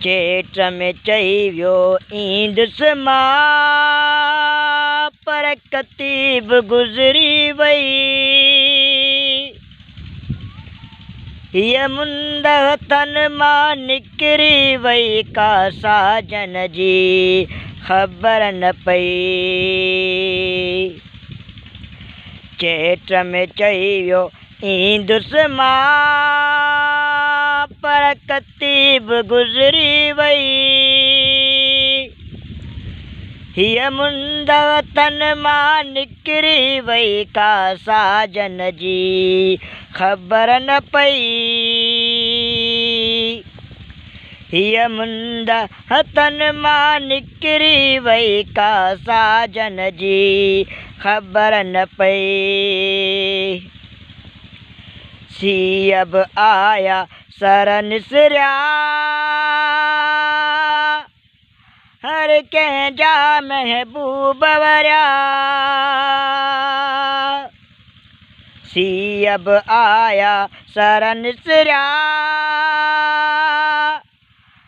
चेट में चई वियो ईंदुसि मां, पर कती बि गुज़री वई। हीअ मुंद हथनि मां निकिरी वई, का साजन जी ख़बर न पई। चेट में चई वियो ईंदुसि मां, पर कती बि गुज़री वई। हीअ मुंद हथनि मां निकिरी वई, का साजन जी ख़बर न पई। हीअ मुंद हथनि मां निकिरी वई, का साजन जी ख़बर न पई। सीअ बि आया सर निसरिया, हर कंहिंजा महबूब वरिया। सीअ बि आया सर निसरिया,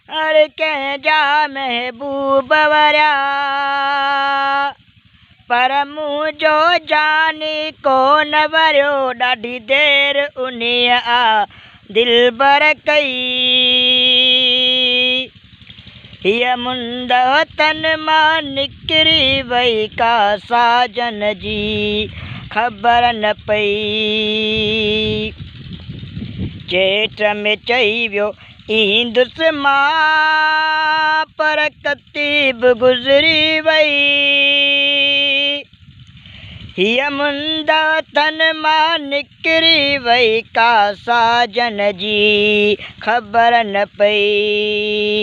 हर कंहिंजा महबूब वरिया। पर मुंहिंजो जानी कोन वरियो, ॾाढी देरि उन्हीअ दिलबर कई। हीअ मुंद हथनि मां निकिरी वई, का साजन जी ख़बर न पई। चेट में चई वियो ईंदुसि मां, पर कती बि गुज़री वई। हीअ मुंद हथनि मां निकिरी वई, का साजन जी ख़बर न पई।